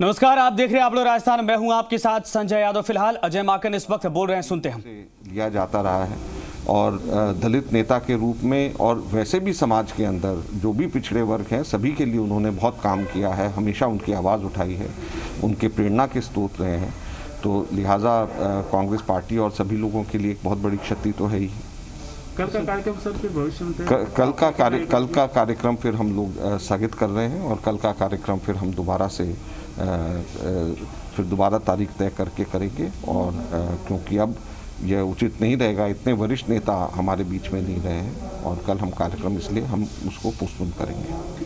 नमस्कार, आप देख रहे हैं आप लोग राजस्थान। मैं हूं आपके साथ संजय यादव। फिलहाल अजय माकन इस वक्त बोल रहे हैं, सुनते हैं। लिया जाता रहा है और दलित नेता के रूप में और वैसे भी समाज के अंदर जो भी पिछड़े वर्ग हैं सभी के लिए उन्होंने बहुत काम किया है, हमेशा उनकी आवाज़ उठाई है, उनके प्रेरणा के स्रोत रहे हैं। तो लिहाजा कांग्रेस पार्टी और सभी लोगों के लिए एक बहुत बड़ी क्षति तो है ही। कल का कार्यक्रम सर के भविष्य में कल का कार्यक्रम फिर हम लोग स्थगित कर रहे हैं और कल का कार्यक्रम फिर हम दोबारा से फिर दोबारा तारीख तय करके करेंगे। और क्योंकि अब यह उचित नहीं रहेगा, इतने वरिष्ठ नेता हमारे बीच में नहीं रहे हैं और कल हम कार्यक्रम इसलिए हम उसको पोस्टपोन करेंगे।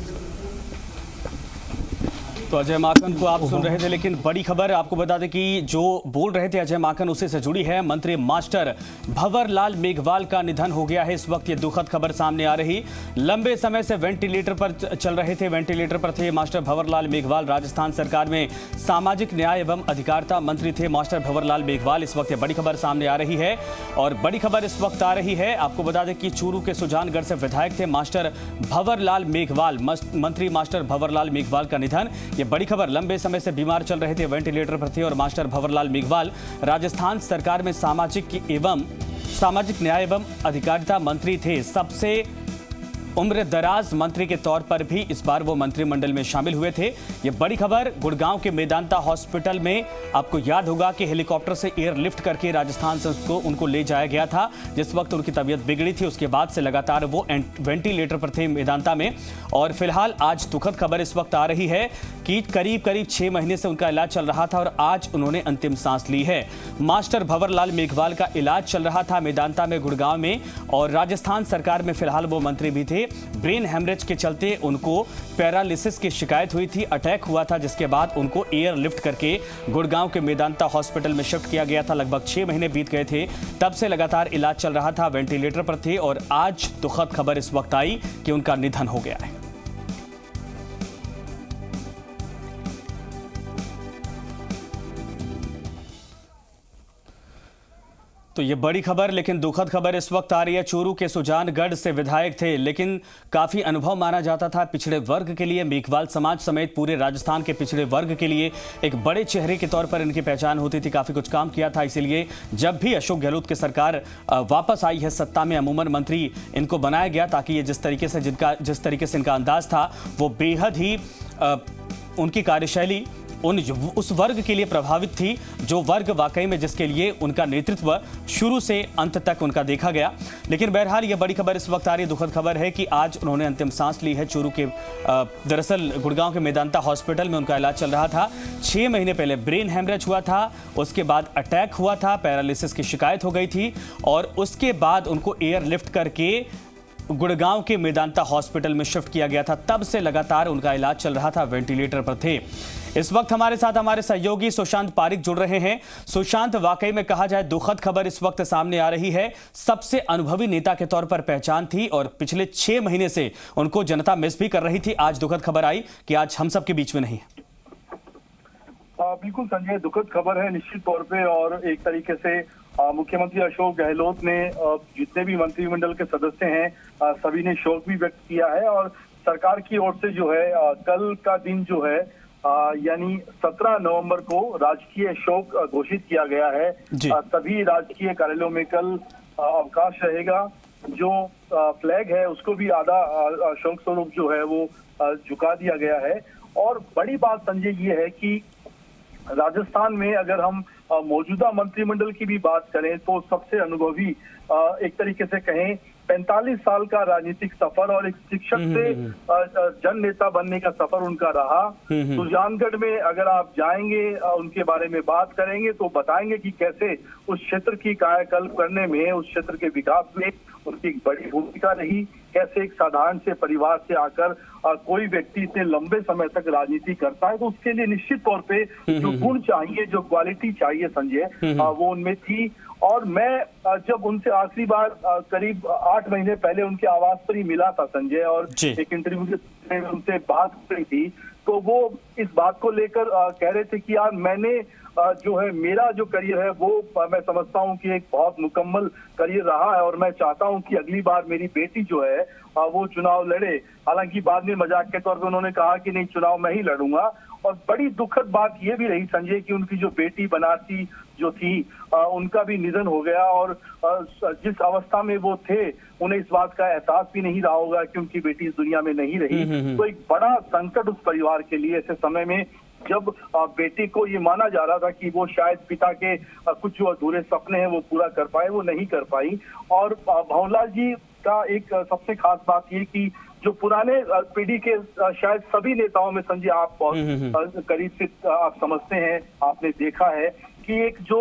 तो अजय माकन को आप सुन रहे थे, लेकिन बड़ी खबर आपको बता दें कि जो बोल रहे थे अजय माकन उसी से जुड़ी है। मंत्री मास्टर भंवरलाल मेघवाल का निधन हो गया है। इस वक्त ये दुखद खबर सामने आ रही। लंबे समय से वेंटिलेटर पर चल रहे थे, वेंटिलेटर पर थे मास्टर भंवरलाल मेघवाल। राजस्थान सरकार में सामाजिक न्याय एवं अधिकारिता मंत्री थे मास्टर भंवरलाल मेघवाल। इस वक्त ये बड़ी खबर सामने आ रही है और बड़ी खबर इस वक्त आ रही है। आपको बता दें कि चूरू के सुजानगढ़ से विधायक थे मास्टर भंवरलाल मेघवाल। मंत्री मास्टर भंवरलाल मेघवाल का निधन, ये बड़ी खबर। लंबे समय से बीमार चल रहे थे, वेंटिलेटर पर थे और मास्टर भंवरलाल मेघवाल राजस्थान सरकार में सामाजिक न्याय एवं अधिकारिता मंत्री थे। सबसे उम्र दराज मंत्री के तौर पर भी इस बार वो मंत्रिमंडल में शामिल हुए थे। ये बड़ी खबर गुड़गांव के मेदांता हॉस्पिटल में, आपको याद होगा कि हेलीकॉप्टर से एयरलिफ्ट करके राजस्थान से उनको ले जाया गया था। जिस वक्त उनकी तबीयत बिगड़ी थी उसके बाद से लगातार वो वेंटिलेटर पर थे मेदांता में। और फिलहाल आज दुखद खबर इस वक्त आ रही है कि करीब 6 महीने से उनका इलाज चल रहा था और आज उन्होंने अंतिम सांस ली है। मास्टर भंवरलाल मेघवाल का इलाज चल रहा था मेदांता में, गुड़गांव में, और राजस्थान सरकार में फिलहाल वो मंत्री भी थे। ब्रेन हेमरेज के चलते उनको पैरालिसिस की शिकायत हुई थी, अटैक हुआ था, जिसके बाद उनको एयरलिफ्ट करके गुड़गांव के मेदांता हॉस्पिटल में शिफ्ट किया गया था। लगभग 6 महीने बीत गए थे, तब से लगातार इलाज चल रहा था, वेंटिलेटर पर थे और आज दुखद खबर इस वक्त आई कि उनका निधन हो गया है। तो ये बड़ी खबर, लेकिन दुखद खबर इस वक्त आ रही है। चूरू के सुजानगढ़ से विधायक थे, लेकिन काफी अनुभव माना जाता था पिछड़े वर्ग के लिए। मेघवाल समाज समेत पूरे राजस्थान के पिछड़े वर्ग के लिए एक बड़े चेहरे के तौर पर इनकी पहचान होती थी, काफी कुछ काम किया था। इसीलिए जब भी अशोक गहलोत की सरकार वापस आई है सत्ता में, अमूमन मंत्री इनको बनाया गया, ताकि ये जिस तरीके से इनका अंदाज था वो बेहद ही उनकी कार्यशैली उस वर्ग के लिए प्रभावित थी, जो वर्ग वाकई में जिसके लिए उनका नेतृत्व शुरू से अंत तक उनका देखा गया। लेकिन बहरहाल ये बड़ी खबर इस वक्त आ रही है, दुखद खबर है कि आज उन्होंने अंतिम सांस ली है। चूरू के दरअसल गुड़गांव के मेदांता हॉस्पिटल में उनका इलाज चल रहा था। 6 महीने पहले ब्रेन हेमरेज हुआ था, उसके बाद अटैक हुआ था, पैरालिसिस की शिकायत हो गई थी और उसके बाद उनको एयरलिफ्ट करके गुड़गांव के मेदांता हॉस्पिटल में शिफ्ट किया गया था। तब से लगातार उनका इलाज चल रहा था, वेंटिलेटर पर थे। इस वक्त हमारे साथ हमारे सहयोगी सुशांत पारिक जुड़ रहे हैं। सुशांत, वाकई में कहा जाए दुखद खबर इस वक्त सामने आ रही है। सबसे अनुभवी नेता के तौर पर पहचान थी और पिछले 6 महीने से उनको जनता मिस भी कर रही थी। आज दुखद खबर आई कि आज हम सब के बीच में नहीं है। बिल्कुल संजय, दुखद खबर है निश्चित तौर पे। और एक तरीके से मुख्यमंत्री अशोक गहलोत ने जितने भी मंत्रिमंडल के सदस्य हैं सभी ने शोक भी व्यक्त किया है। और सरकार की ओर से जो है कल का दिन जो है यानी 17 नवंबर को राजकीय शोक घोषित किया गया है। सभी राजकीय कार्यालयों में कल अवकाश रहेगा। जो फ्लैग है उसको भी आधा शोक स्वरूप जो है वो झुका दिया गया है। और बड़ी बात संजय ये है कि राजस्थान में अगर हम मौजूदा मंत्रिमंडल की भी बात करें तो सबसे अनुभवी एक तरीके से कहें 45 साल का राजनीतिक सफर और एक शिक्षक से जन नेता बनने का सफर उनका रहा। सुजानगढ़ में अगर आप जाएंगे उनके बारे में बात करेंगे तो बताएंगे कि कैसे उस क्षेत्र की कायाकल्प करने में, उस क्षेत्र के विकास में उनकी एक बड़ी भूमिका रही। कैसे एक साधारण से परिवार से आकर कोई व्यक्ति इतने लंबे समय तक राजनीति करता है, तो उसके लिए निश्चित तौर पे जो गुण चाहिए, जो क्वालिटी चाहिए संजय, वो उनमें थी। और मैं जब उनसे आखिरी बार करीब 8 महीने पहले उनके आवास पर ही मिला था संजय, और एक इंटरव्यू में उनसे बात करी थी, तो वो इस बात को लेकर कह रहे थे कि यार मैंने जो है मेरा जो करियर है वो मैं समझता हूँ कि एक बहुत मुकम्मल करियर रहा है और मैं चाहता हूँ कि अगली बार मेरी बेटी जो है वो चुनाव लड़े। हालांकि बाद में मजाक के तौर पर उन्होंने कहा कि नहीं, चुनाव मैं ही लड़ूंगा। और बड़ी दुखद बात ये भी रही संजय कि उनकी जो बेटी बनारसी जो थी उनका भी निधन हो गया, और जिस अवस्था में वो थे उन्हें इस बात का एहसास भी नहीं रहा होगा कि उनकी बेटी इस दुनिया में नहीं रही। तो एक बड़ा संकट उस परिवार के लिए ऐसे समय में, जब बेटी को ये माना जा रहा था कि वो शायद पिता के कुछ जो अधूरे सपने हैं वो पूरा कर पाए, वो नहीं कर पाई। और भंवरलाल जी का एक सबसे खास बात ये कि जो पुराने पीढ़ी के शायद सभी नेताओं में संजय आप बहुत करीब से आप समझते हैं, आपने देखा है कि एक जो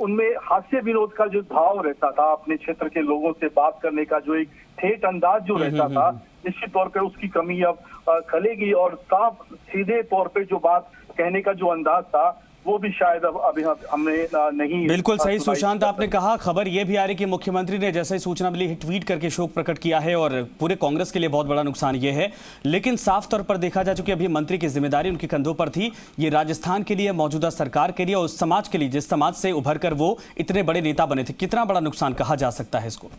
उनमें हास्य विनोद का जो भाव रहता था, अपने क्षेत्र के लोगों से बात करने का जो एक ठेठ अंदाज जो रहता था, निश्चित तौर पे उसकी कमी अब खलेगी। और साफ सीधे तौर पे जो बात कहने का जो अंदाज था वो भी शायद अब अभी हमने नहीं। बिल्कुल सही सुशांत, आपने कहा। खबर यह भी आ रही कि मुख्यमंत्री ने जैसे ही सूचना मिली ट्वीट करके शोक प्रकट किया है और पूरे कांग्रेस के लिए बहुत बड़ा नुकसान ये है। लेकिन साफ तौर पर देखा जा चुकी अभी मंत्री की जिम्मेदारी उनके कंधों पर थी। ये राजस्थान के लिए, मौजूदा सरकार के लिए और उस समाज के लिए जिस समाज से उभर कर वो इतने बड़े नेता बने थे, कितना बड़ा नुकसान कहा जा सकता है इसको?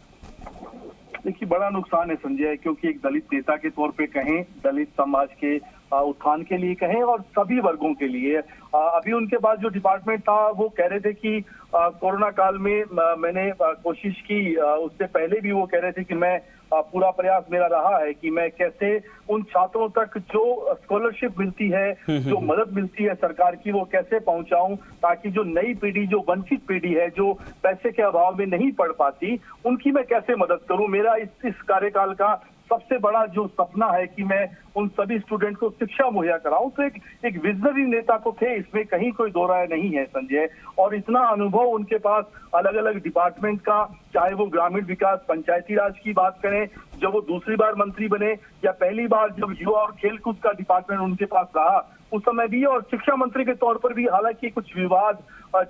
देखिए, बड़ा नुकसान है संजय, क्योंकि एक दलित नेता के तौर पे कहें, दलित समाज के उत्थान के लिए कहें और सभी वर्गों के लिए, अभी उनके पास जो डिपार्टमेंट था वो कह रहे थे कि कोरोना काल में मैंने कोशिश की, उससे पहले भी वो कह रहे थे कि मैं पूरा प्रयास मेरा रहा है कि मैं कैसे उन छात्रों तक जो स्कॉलरशिप मिलती है, जो मदद मिलती है सरकार की, वो कैसे पहुंचाऊं, ताकि जो नई पीढ़ी, जो वंचित पीढ़ी है, जो पैसे के अभाव में नहीं पढ़ पाती, उनकी मैं कैसे मदद करूं। मेरा इस कार्यकाल का सबसे बड़ा जो सपना है कि मैं उन सभी स्टूडेंट को शिक्षा मुहैया कराऊं। तो एक विजनरी नेता तो थे, इसमें कहीं कोई दो राय नहीं है संजय। और इतना अनुभव उनके पास अलग अलग डिपार्टमेंट का, चाहे वो ग्रामीण विकास, पंचायती राज की बात करें, जब वो दूसरी बार मंत्री बने, या पहली बार जब युवा और खेलकूद का डिपार्टमेंट उनके पास रहा उस समय भी, और शिक्षा मंत्री के तौर पर भी हालांकि कुछ विवाद,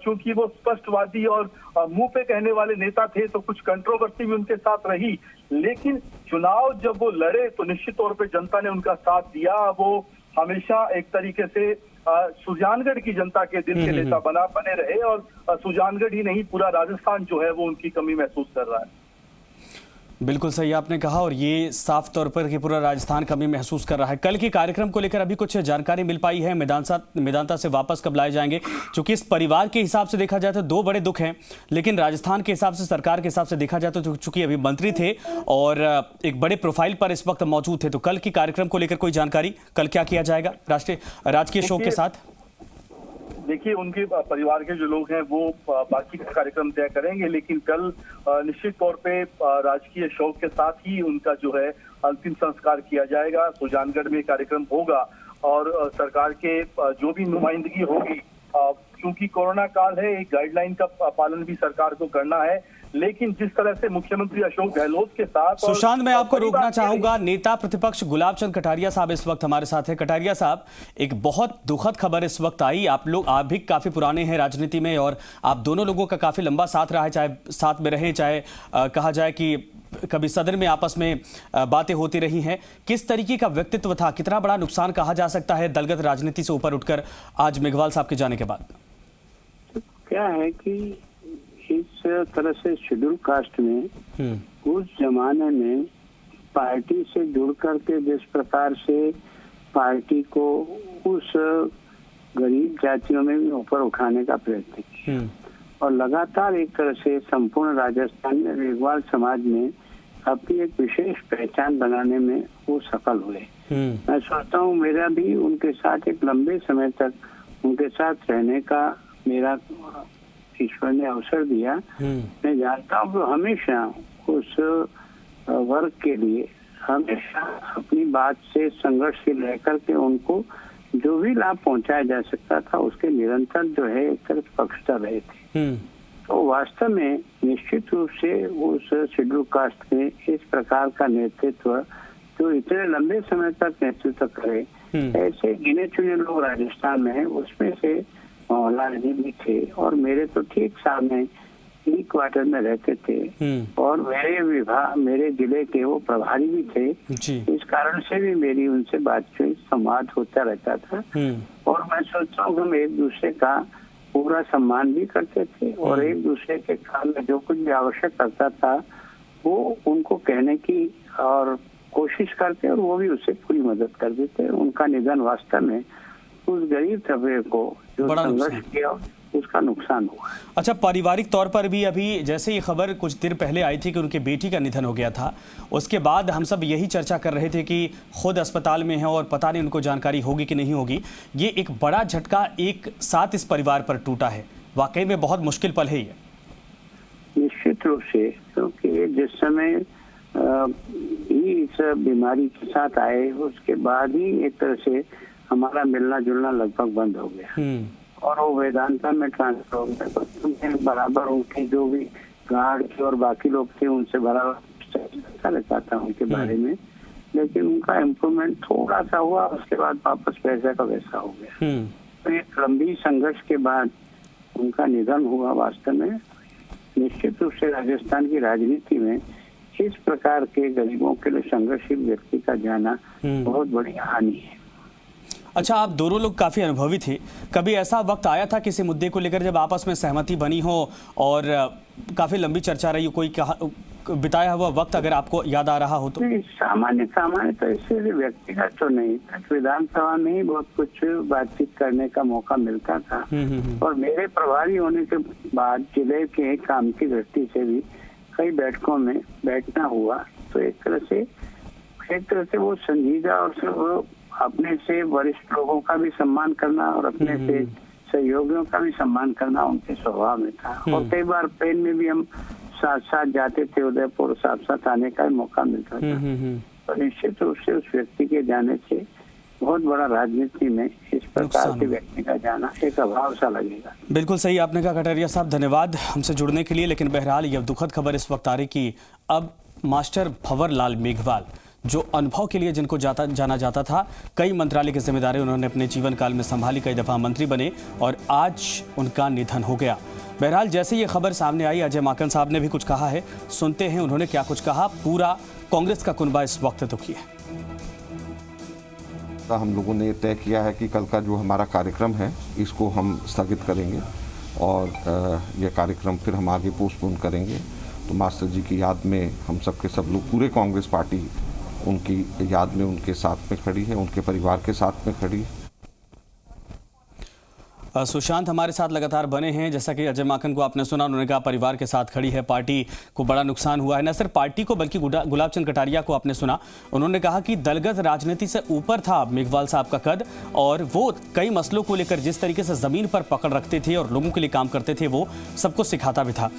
चूंकि वो स्पष्टवादी और मुंह पे कहने वाले नेता थे तो कुछ कंट्रोवर्सी भी उनके साथ रही। लेकिन चुनाव जब वो लड़े तो निश्चित तौर पे जनता ने उनका साथ दिया। वो हमेशा एक तरीके से सुजानगढ़ की जनता के दिल के नेता बने रहे, और सुजानगढ़ ही नहीं पूरा राजस्थान जो है वो उनकी कमी महसूस कर रहा है। बिल्कुल सही आपने कहा, और ये साफ तौर पर कि पूरा राजस्थान कमी महसूस कर रहा है। कल के कार्यक्रम को लेकर अभी कुछ जानकारी मिल पाई है? मैदानता से वापस कब लाए जाएंगे? क्योंकि इस परिवार के हिसाब से देखा जाए तो दो बड़े दुख हैं, लेकिन राजस्थान के हिसाब से, सरकार के हिसाब से देखा जाए तो चूंकि अभी मंत्री थे और एक बड़े प्रोफाइल पर इस वक्त मौजूद थे, तो कल के कार्यक्रम को लेकर कोई जानकारी, कल क्या किया जाएगा राजकीय शोक के साथ? देखिए, उनके परिवार के जो लोग हैं वो बाकी का कार्यक्रम तय करेंगे, लेकिन कल निश्चित तौर पे राजकीय शोक के साथ ही उनका जो है अंतिम संस्कार किया जाएगा। सुजानगढ़ में कार्यक्रम होगा और सरकार के जो भी नुमाइंदगी होगी, क्योंकि कोरोना काल है, एक गाइडलाइन का पालन भी सरकार को करना है। लेकिन जिस तरह से मुख्यमंत्री अशोक गहलोत के साथ, सुशांत मैं आपको रोकना चाहूंगा, नेता प्रतिपक्ष गुलाब चंद कटारिया साहब इस वक्त हमारे साथ हैं। कटारिया साहब, एक बहुत दुखद खबर इस वक्त आई। आप भी काफी पुराने हैं राजनीति में और आप दोनों लोगों का काफी लंबा साथ रहा है, चाहे साथ में रहे, चाहे कहा जाए कि कभी सदन में आपस में बातें होती रही हैं। किस तरीके का व्यक्तित्व था? कितना बड़ा नुकसान कहा जा सकता है दलगत राजनीति से ऊपर उठकर आज मेघवाल साहब के जाने के बाद? क्या है कि इस तरह से शेड्यूल कास्ट में उस जमाने में पार्टी से जुड़ करके जिस प्रकार से पार्टी को उस गरीब जातियों में भी ऊपर उठाने का प्रयत्न किया, और लगातार एक तरह से संपूर्ण राजस्थान में मेघवाल समाज में अपनी एक विशेष पहचान बनाने में वो सफल हुए। मैं सोचता हूँ मेरा भी उनके साथ एक लंबे समय तक उनके साथ रहने का मेरा ईश्वर ने अवसर दिया। मैं जानता हूँ कि हमेशा उस वर्ग के लिए हमेशा अपनी बात से संघर्षशील रह करके उनको जो भी लाभ पहुंचाया जा सकता था उसके निरंतर जो है एक तरफ पक्षधर रहे थे। तो वास्तव में निश्चित रूप से उस शेड्यूल कास्ट में इस प्रकार का नेतृत्व जो इतने लंबे समय तक नेतृत्व करे, ऐसे गिने चुने लोग राजस्थान में हैं, उसमें से भंवरलाल जी भी थे। और मेरे तो ठीक सामने ही क्वार्टर में रहते थे और मेरे जिले के वो प्रभारी भी थे। इस कारण से भी मेरी उनसे बातचीत, संवाद होता रहता था। और मैं सोचता हूँ हम एक दूसरे का पूरा सम्मान भी करते थे और एक दूसरे के काम में जो कुछ भी आवश्यक करता था वो उनको कहने की और कोशिश करते और वो भी उससे पूरी मदद कर देते। उनका निधन वास्तव में उस गरीब तबके को जो बड़ा संघर्ष नुकसान। किया उसका नुकसान हुआ है। अच्छा, पारिवारिक तौर पर भी अभी जैसे ये खबर कुछ देर पहले आई थी कि उनकी बेटी का निधन हो गया था, उसके बाद हम सब यही चर्चा कर रहे थे कि खुद अस्पताल में हैं और पता नहीं उनको जानकारी होगी कि नहीं होगी। ये एक बड़ा झटका एक साथ इस परिवार पर टूटा है, वाकई में बहुत मुश्किल पल है ये। निश्चित रूप से, क्योंकि जिस समय ही इस बीमारी के साथ आए उसके बाद ही एक तरह से हमारा मिलना जुलना लगभग बंद हो गया और वो वेदांता में ट्रांसफर हो गया। तो बराबर उनके जो भी गार्ड थे और बाकी लोग थे उनसे बराबर चर्चा रहता था उनके बारे में, लेकिन उनका इम्प्रूवमेंट थोड़ा सा हुआ, उसके बाद वापस वैसा का वैसा हो गया। तो एक लंबी संघर्ष के बाद उनका निधन हुआ। वास्तव में निश्चित रूप से राजस्थान की राजनीति में इस प्रकार के गरीबों के लिए संघर्षशील व्यक्ति का जाना बहुत बड़ी हानि है। अच्छा, आप दोनों लोग काफ़ी अनुभवी थे, कभी ऐसा वक्त आया था किसी मुद्दे को लेकर जब आपस में सहमति बनी हो और काफ़ी लंबी चर्चा रही हो, कोई बिताया हुआ वक्त अगर आपको याद आ रहा हो तो? सामान्य तो इससे व्यक्तिगत तो नहीं, विधानसभा में ही बहुत कुछ बातचीत करने का मौका मिलता था और मेरे प्रभारी होने के बाद जिले के काम की दृष्टि से भी कई बैठकों में बैठना हुआ। तो एक तरह से वो संजीदा और अपने से वरिष्ठ लोगों का भी सम्मान करना और अपने से सहयोगियों का भी सम्मान करना उनके स्वभाव में था। और कई बार प्लेन में भी हम साथ साथ जाते थे, उदयपुर साथ साथ आने का मौका मिलता था। तो निश्चित रूप से उस व्यक्ति के जाने से बहुत बड़ा राजनीति में इस प्रकार के व्यक्ति का जाना एक अभाव सा लगेगा। बिल्कुल सही आपने कहा कटारिया साहब, धन्यवाद हमसे जुड़ने के लिए। लेकिन बहरहाल यह दुखद खबर इस वक्त आ रही कि अब मास्टर भंवर लाल मेघवाल, जो अनुभव के लिए जिनको जाना जाता था, कई मंत्रालय की जिम्मेदारी उन्होंने अपने जीवन काल में संभाली, कई दफा मंत्री बने और आज उनका निधन हो गया। बहरहाल जैसे ये खबर सामने आई, अजय माकन साहब ने भी कुछ कहा है, सुनते हैं उन्होंने क्या कुछ कहा। पूरा कांग्रेस का कुनबा इस वक्त दुखी है। हम लोगों ने तय किया है कि कल का जो हमारा कार्यक्रम है इसको हम स्थगित करेंगे और यह कार्यक्रम फिर हम आगे पोस्टपोन करेंगे। तो मास्टर जी की याद में हम सबके सब लोग, पूरे कांग्रेस पार्टी उनकी याद में उनके साथ में खड़ी है, उनके परिवार के साथ में खड़ी है। सुशांत हमारे साथ लगातार बने हैं। जैसा कि अजय माकन को आपने सुना, उन्होंने कहा परिवार के साथ खड़ी है, पार्टी को बड़ा नुकसान हुआ है। न सिर्फ पार्टी को बल्कि गुलाब चंद कटारिया को आपने सुना, उन्होंने कहा कि दलगत राजनीति से ऊपर था मेघवाल साहब का कद और वो कई मसलों को लेकर जिस तरीके से ज़मीन पर पकड़ रखते थे और लोगों के लिए काम करते थे, वो सबको सिखाता भी था।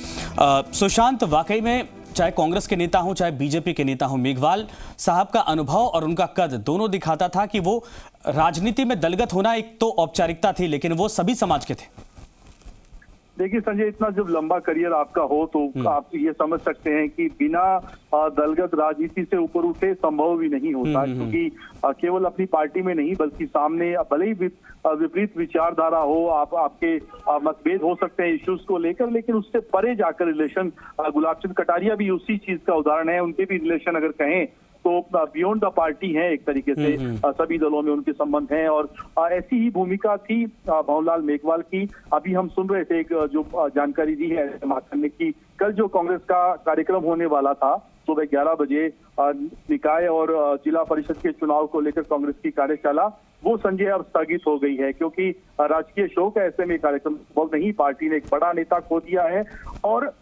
सुशांत, वाकई में चाहे कांग्रेस के नेता हों चाहे बीजेपी के नेता हों, मेघवाल साहब का अनुभव और उनका कद दोनों दिखाता था कि वो राजनीति में दलगत होना एक तो औपचारिकता थी, लेकिन वो सभी समाज के थे। देखिए संजय, इतना जब लंबा करियर आपका हो तो आप ये समझ सकते हैं कि बिना दलगत राजनीति से ऊपर उठे संभव भी नहीं होता, क्योंकि केवल अपनी पार्टी में नहीं बल्कि सामने भले ही विपरीत विचारधारा हो, आपके मतभेद हो सकते हैं इश्यूज को लेकर, लेकिन उससे परे जाकर रिलेशन, गुलाब चंद कटारिया भी उसी चीज का उदाहरण है। उनके भी रिलेशन अगर कहें तो बियॉन्ड द पार्टी है, एक तरीके से सभी दलों में उनके संबंध हैं और ऐसी ही भूमिका थी भंवरलाल मेघवाल की। अभी हम सुन रहे थे एक जो जानकारी दी है माकन ने कि कल जो कांग्रेस का कार्यक्रम होने वाला था सुबह 11 बजे, निकाय और जिला परिषद के चुनाव को लेकर कांग्रेस की कार्यशाला, वो संजय अब स्थगित हो गई है क्योंकि राजकीय शोक, ऐसे में कार्यक्रम संभव नहीं। पार्टी ने एक बड़ा नेता खो दिया है और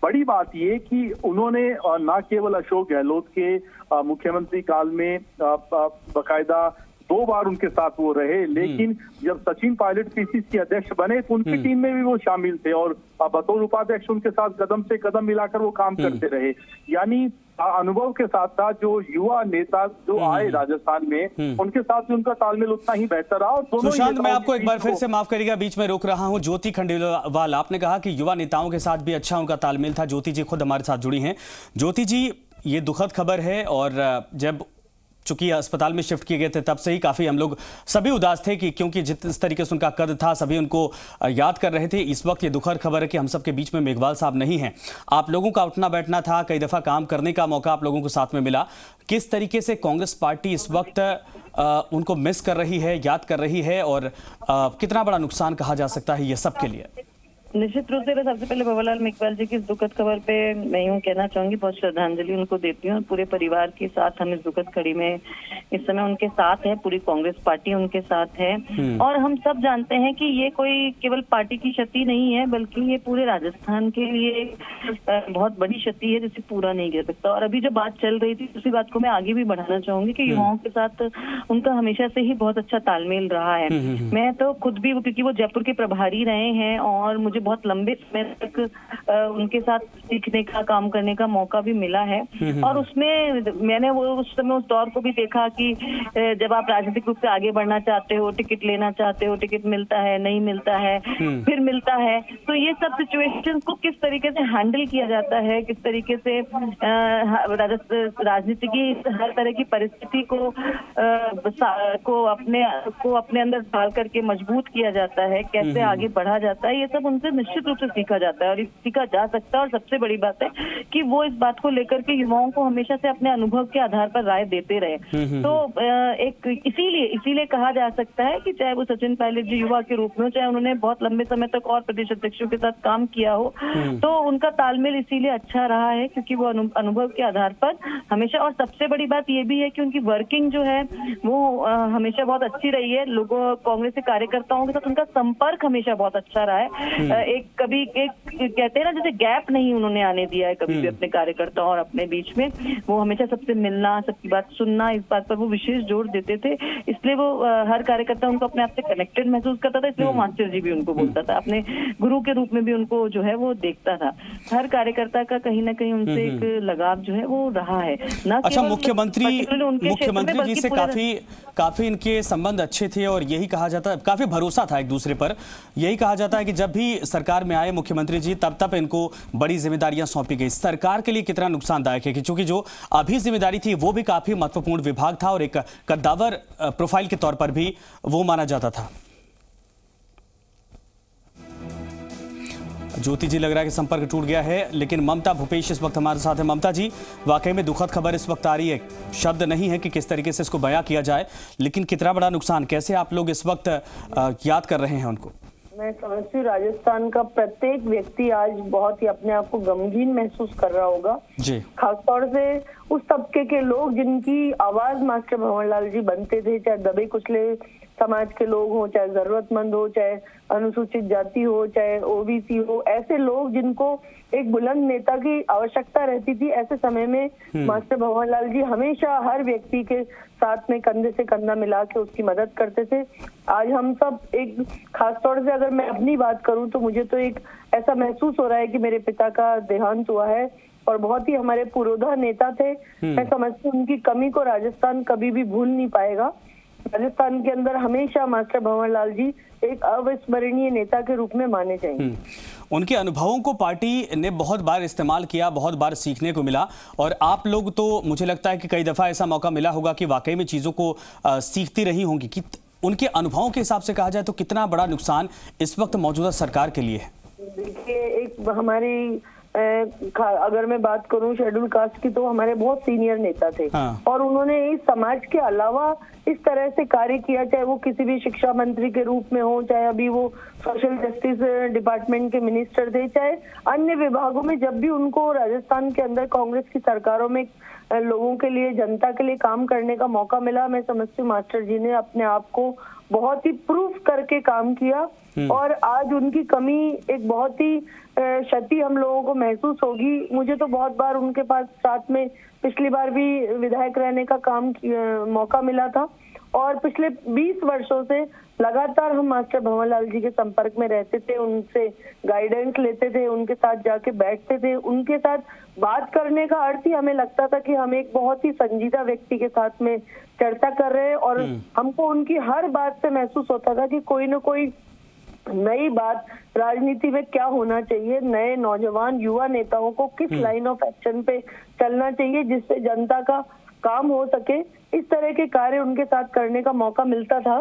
बड़ी बात ये कि उन्होंने न केवल अशोक गहलोत के मुख्यमंत्री काल में बकायदा 2 बार उनके साथ वो रहे, लेकिन जब सचिन पायलट पीसीसी अध्यक्ष बने तो उनकी टीम में भी वो शामिल थे और बतौर उपाध्यक्ष उनके साथ कदम से कदम मिलाकर वो काम करते रहे। यानी अनुभव के साथ साथ जो युवा नेता जो आए राजस्थान में, उनके साथ भी उनका तालमेल उतना ही बेहतर रहा। और दोनों सुशांत, मैं आपको एक बार फिर से माफ करिएगा, बीच में रोक रहा हूं। ज्योति खंडेलवाल, आपने कहा कि युवा नेताओं के साथ भी अच्छा उनका तालमेल था। ज्योति जी खुद हमारे साथ जुड़ी हैं। ज्योति जी, ये दुखद खबर है और जब चूंकि अस्पताल में शिफ्ट किए गए थे तब से ही काफ़ी हम लोग सभी उदास थे कि क्योंकि जिस तरीके से उनका कद था सभी उनको याद कर रहे थे। इस वक्त ये दुखद खबर है कि हम सबके बीच में मेघवाल साहब नहीं हैं। आप लोगों का उठना बैठना था, कई दफ़ा काम करने का मौका आप लोगों को साथ में मिला। किस तरीके से कांग्रेस पार्टी इस वक्त उनको मिस कर रही है, याद कर रही है और कितना बड़ा नुकसान कहा जा सकता है ये सब के लिए? निश्चित रूप से मैं सबसे पहले भंवरलाल मेघवाल जी की इस दुखद खबर पे मैं यूँ कहना चाहूंगी, बहुत श्रद्धांजलि उनको देती हूँ। और पूरे परिवार के साथ हम इस दुखद घड़ी में इस समय उनके साथ है, पूरी कांग्रेस पार्टी उनके साथ है। और हम सब जानते हैं कि ये कोई केवल पार्टी की क्षति नहीं है, बल्कि ये पूरे राजस्थान के लिए बहुत बड़ी क्षति है जिसे पूरा नहीं कर सकता। और अभी जो बात चल रही थी उसी बात को मैं आगे भी बढ़ाना चाहूंगी कि युवाओं के साथ उनका हमेशा से ही बहुत अच्छा तालमेल रहा है। मैं तो खुद भी, क्योंकि वो जयपुर के प्रभारी रहे हैं और मुझे बहुत लंबे समय तक उनके साथ सीखने का, काम करने का मौका भी मिला है। और उसमें मैंने वो उस समय उस दौर को भी देखा कि जब आप राजनीतिक रूप से आगे बढ़ना चाहते हो, टिकट लेना चाहते हो, टिकट मिलता है, नहीं मिलता है, फिर मिलता है, तो ये सब सिचुएशन को किस तरीके से हैंडल किया जाता है, किस तरीके से राजनीति की हर तरह की परिस्थिति को अपने अंदर डाल करके मजबूत किया जाता है, कैसे आगे बढ़ा जाता है, ये सब उनसे निश्चित रूप से सीखा जाता है और सीखा जा सकता है। और सबसे बड़ी बात है कि वो इस बात को लेकर के युवाओं को हमेशा से अपने अनुभव के आधार पर राय देते रहे। तो एक इसीलिए कहा जा सकता है कि चाहे वो सचिन पायलट जी युवा के रूप में हो, चाहे उन्होंने बहुत लंबे समय तक और प्रदेश अध्यक्षों के साथ काम किया हो, तो उनका तालमेल इसीलिए अच्छा रहा है क्योंकि वो अनुभव के आधार पर हमेशा। और सबसे बड़ी बात ये भी है कि उनकी वर्किंग जो है वो हमेशा बहुत अच्छी रही है। लोगों, कांग्रेस के कार्यकर्ताओं के साथ उनका संपर्क हमेशा बहुत अच्छा रहा है। कभी कहते हैं ना, जैसे गैप नहीं उन्होंने आने दिया है कभी भी अपने कार्यकर्ताओं और अपने बीच में। वो हमेशा सबसे मिलना, सबकी बात सुनना, इस बात पर वो विशेष जोर देते थे। इसलिए वो हर कार्यकर्ता उनको अपने आप से कनेक्टेड महसूस करता था, इसलिए वो मास्टर जी भी उनको बोलता था, अपने गुरु के रूप में भी उनको जो है वो देखता था। हर कार्यकर्ता का कहीं ना कहीं उनसे एक लगाव जो है वो रहा है ना। अच्छा, मुख्यमंत्री जी से काफी इनके संबंध अच्छे थे और यही कहा जाता है, काफी भरोसा था एक दूसरे पर। यही कहा जाता है कि जब भी सरकार में आए मुख्यमंत्री जी तब इनको बड़ी जिम्मेदारियां सौंपी गई। सरकार के लिए कितना नुकसानदायक है, क्योंकि जो अभी जिम्मेदारी थी वो भी काफी महत्वपूर्ण विभाग था और एक कद्दावर प्रोफाइल के तौर पर भी वो माना जाता था। ज्योति जी, लग रहा है कि संपर्क टूट गया है, लेकिन ममता भूपेश इस वक्त हमारे साथ है। ममता जी, वाकई में दुखद खबर इस वक्त आ रही है, शब्द नहीं है कि किस तरीके से इसको बयां किया जाए, लेकिन कितना बड़ा नुकसान, कैसे आप लोग इस वक्त याद कर रहे हैं उनको? मैं समझती हूँ राजस्थान का प्रत्येक व्यक्ति आज बहुत ही अपने आप को गमगीन महसूस कर रहा होगा जी, खासतौर से उस तबके के लोग जिनकी आवाज मास्टर भंवरलाल जी बनते थे, चाहे दबे कुचले समाज के लोग हो, चाहे जरूरतमंद हो, चाहे अनुसूचित जाति हो, चाहे ओबीसी हो, ऐसे लोग जिनको एक बुलंद नेता की आवश्यकता रहती थी। ऐसे समय में मास्टर भंवरलाल जी हमेशा हर व्यक्ति के साथ में कंधे से कंधा मिला के उसकी मदद करते थे। आज हम सब एक, खासतौर से अगर मैं अपनी बात करूं तो मुझे तो एक ऐसा महसूस हो रहा है कि मेरे पिता का देहांत हुआ है और बहुत ही हमारे पुरोधा नेता थे। मैं समझती हूँ उनकी कमी को राजस्थान कभी भी भूल नहीं पाएगा। राजस्थान के अंदर हमेशा मास्टर भंवरलाल जी एक अविस्मरणीय नेता के रूप में माने जाएंगे। उनके अनुभवों को पार्टी ने बहुत बार इस्तेमाल किया, बहुत बार सीखने को मिला, और आप लोग तो मुझे लगता है कि कई दफा ऐसा मौका मिला होगा कि वाकई में चीजों को सीखती रही होंगी। कि उनके अनुभवों के हिसाब से कहा जाए तो कितना बड़ा नुकसान इस वक्त मौजूदा सरकार के लिए है? देखिए, एक हमारी अगर मैं बात करूं शेड्यूल कास्ट की, तो हमारे बहुत सीनियर नेता थे और उन्होंने इस समाज के अलावा इस तरह से कार्य किया, चाहे वो किसी भी शिक्षा मंत्री के रूप में हो, चाहे अभी वो सोशल जस्टिस डिपार्टमेंट के मिनिस्टर थे, चाहे अन्य विभागों में जब भी उनको राजस्थान के अंदर कांग्रेस की सरकारों में लोगों के लिए, जनता के लिए काम करने का मौका मिला। मैं समझती हूँ मास्टर जी ने अपने आप को बहुत ही प्रूफ करके काम किया और आज उनकी कमी एक बहुत ही क्षति हम लोगों को महसूस होगी। मुझे तो बहुत बार उनके पास साथ में पिछली बार भी विधायक रहने का मौका मिला था और पिछले 20 वर्षों से लगातार हम मास्टर भंवरलाल जी के संपर्क में रहते थे, उनसे गाइडेंस लेते थे, उनके साथ जाके बैठते थे। उनके साथ बात करने का अर्थ ही हमें लगता था कि हम एक बहुत ही संजीदा व्यक्ति के साथ में चर्चा कर रहे हैं और हमको उनकी हर बात से महसूस होता था कि कोई ना कोई नई बात राजनीति में क्या होना चाहिए, नए नौजवान युवा नेताओं को किस लाइन ऑफ एक्शन पे चलना चाहिए जिससे जनता का काम हो सके। इस तरह के कार्य उनके साथ करने का मौका मिलता था।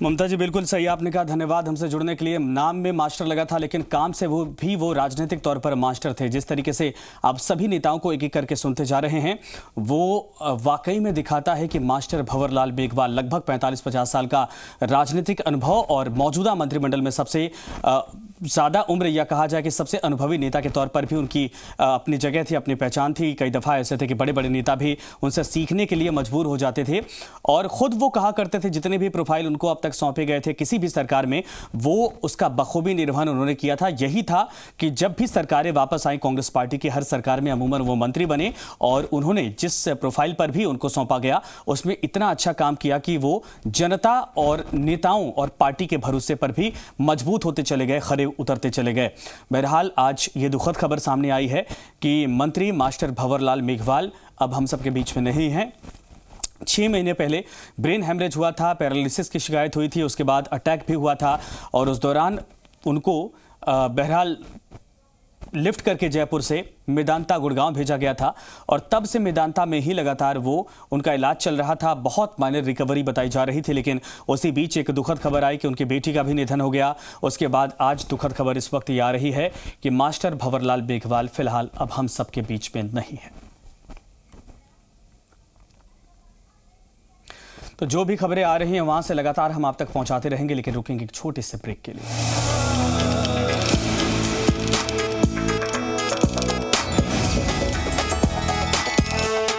ममता जी बिल्कुल सही आपने कहा, धन्यवाद हमसे जुड़ने के लिए। नाम में मास्टर लगा था लेकिन काम से वो राजनीतिक तौर पर मास्टर थे। जिस तरीके से आप सभी नेताओं को एक एक करके सुनते जा रहे हैं वो वाकई में दिखाता है कि मास्टर भंवरलाल मेघवाल लगभग 45-50 साल का राजनीतिक अनुभव और मौजूदा मंत्रिमंडल में सबसे ज़्यादा उम्र या कहा जाए कि सबसे अनुभवी नेता के तौर पर भी उनकी अपनी जगह थी, अपनी पहचान थी। कई दफ़ा ऐसे थे कि बड़े बड़े नेता भी उनसे सीखने के लिए मजबूर हो जाते थे और ख़ुद वो कहा करते थे जितने भी प्रोफाइल उनको अब तक सौंपे गए थे किसी भी सरकार में वो उसका बखूबी निर्वहन उन्होंने किया था। यही था कि जब भी सरकारें वापस आई कांग्रेस पार्टी की, हर सरकार में अमूमन वो मंत्री बने और उन्होंने जिस प्रोफाइल पर भी उनको सौंपा गया उसमें इतना अच्छा काम किया कि वो जनता और नेताओं और पार्टी के भरोसे पर भी मजबूत होते चले गए, खरे उतरते चले गए। बहरहाल आज ये दुखद खबर सामने आई है कि मंत्री मास्टर भंवरलाल मेघवाल अब हम सबके बीच में नहीं हैं। 6 महीने पहले ब्रेन हेमरेज हुआ था, पैरालिसिस की शिकायत हुई थी, उसके बाद अटैक भी हुआ था और उस दौरान उनको बहरहाल लिफ्ट करके जयपुर से मेदांता गुड़गांव भेजा गया था और तब से मेदांता में ही लगातार वो उनका इलाज चल रहा था। बहुत माइनर रिकवरी बताई जा रही थी लेकिन उसी बीच एक दुखद खबर आई कि उनकी बेटी का भी निधन हो गया। उसके बाद आज दुखद खबर इस वक्त ये आ रही है कि मास्टर भंवरलाल मेघवाल फिलहाल अब हम सबके बीच में नहीं है। तो जो भी खबरें आ रही हैं वहां से लगातार हम आप तक पहुंचाते रहेंगे लेकिन रुकेंगे एक छोटे से ब्रेक के लिए।